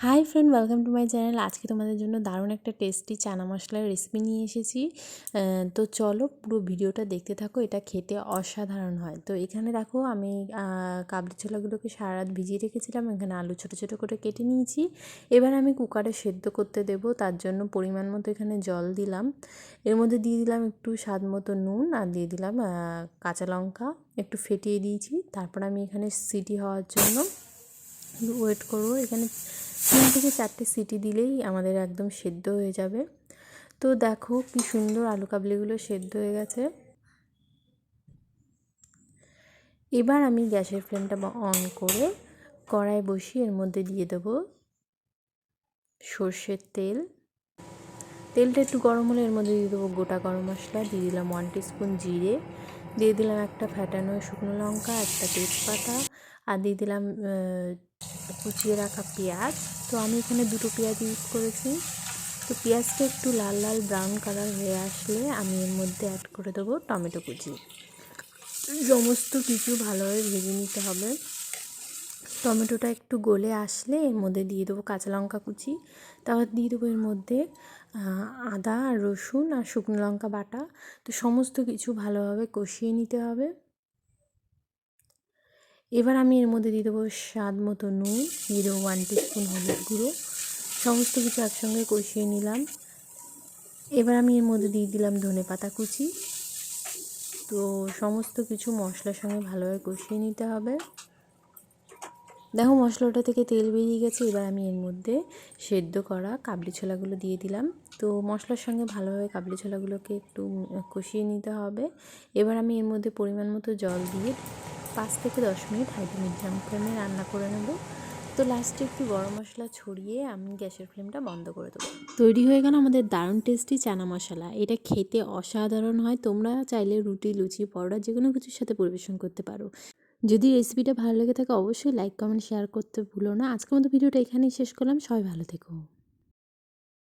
Hi friend, welcome to my channel. আজকে তোমাদের জন্য দারুণ একটা টেস্টি চানা মশলার রেসিপি নিয়ে এসেছি। তো চলো পুরো ভিডিওটা দেখতে থাকো। এটা খেতে অসাধারণ হয়। তো এখানে দেখো আমি কাবলি ছোলাগুলোকে সারা রাত ভিজিয়ে রেখেছিলাম। এখানে আলু ছোটো ছোটো করে কেটে নিয়েছি। এবার আমি কুকারে সেদ্ধ করতে দেব। তার জন্য পরিমাণ মতো এখানে জল দিলাম। এর মধ্যে দিয়ে দিলাম একটু স্বাদ মতো নুন, আর দিয়ে দিলাম কাঁচা লঙ্কা একটু ফেটিয়ে দিয়েছি। তারপর আমি এখানে সিটি হওয়ার জন্য ওয়েট করবো। এখানে 3 থেকে 4টে সিটি দিলেই আমাদের একদম সেদ্ধ হয়ে যাবে। তো দেখো কি সুন্দর আলু কাবলিগুলো সেদ্ধ হয়ে গেছে। এবার আমি গ্যাসের ফ্লেমটা অন করে কড়াই বসিয়ে এর মধ্যে দিয়ে দেবো সর্ষের তেল। তেলটা একটু গরম হলে এর মধ্যে দিয়ে দেবো গোটা গরম মশলা, দিয়ে দিলাম 1 টিস্পুন জিরে, দিয়ে দিলাম একটা ফ্যাটানো শুকনো লঙ্কা, একটা তেজপাতা, আর দিয়ে দিলাম কুচিয়ে রাখা পেঁয়াজ। তো আমি এখানে 2টো পেঁয়াজ ইউজ করেছি। তো পেঁয়াজটা একটু লাল লাল ব্রাউন কালার হয়ে আসলে আমি এর মধ্যে অ্যাড করে দেবো টমেটো কুচি। সমস্ত কিছু ভালোভাবে ভেজে নিতে হবে। টমেটোটা একটু গলে আসলে এর মধ্যে দিয়ে দেবো কাঁচা লঙ্কা কুচি। তারপর দিয়ে দেবো এর মধ্যে আদা, রসুন আর শুকনো লঙ্কা বাটা। তো সমস্ত কিছু ভালোভাবে কষিয়ে নিতে হবে। এবার আমি এর মধ্যে দিয়ে দেবো স্বাদ মতো নুন, দিয়ে দেবো 1 টিস্পুন হলুদ গুঁড়ো। সমস্ত কিছু একসঙ্গে কষিয়ে নিলাম। এবার আমি এর মধ্যে দিয়ে দিলাম ধনেপাতা কুচি। তো সমস্ত কিছু মশলার সঙ্গে ভালোভাবে কষিয়ে নিতে হবে। দেখো মশলাটা থেকে তেল বেরিয়ে গেছে। এবার আমি এর মধ্যে সেদ্ধ করা কাবলি ছোলাগুলো দিয়ে দিলাম। তো মশলার সঙ্গে ভালোভাবে কাবলি ছোলাগুলোকে একটু কষিয়ে নিতে হবে। এবার আমি এর মধ্যে পরিমাণ মতো জল দিয়ে 5 থেকে 10 মিনিট হাই টু মিডিয়াম ফ্লেমে রান্না করে নেব। তো লাস্টে একটু গরম মশলা ছড়িয়ে আমি গ্যাসের ফ্লেমটা বন্ধ করে দেবো। তৈরি হয়ে গেল আমাদের দারুণ টেস্টি চানা মশলা। এটা খেতে অসাধারণ হয়। তোমরা চাইলে রুটি, লুচি, পরোটা যে কোনো কিছুর সাথে পরিবেশন করতে পারো। যদি রেসিপিটা ভালো লেগে থাকে অবশ্যই লাইক, কমেন্ট, শেয়ার করতে ভুলো না। আজকের মতো ভিডিওটা এখানেই শেষ করলাম। সবাই ভালো থেকো।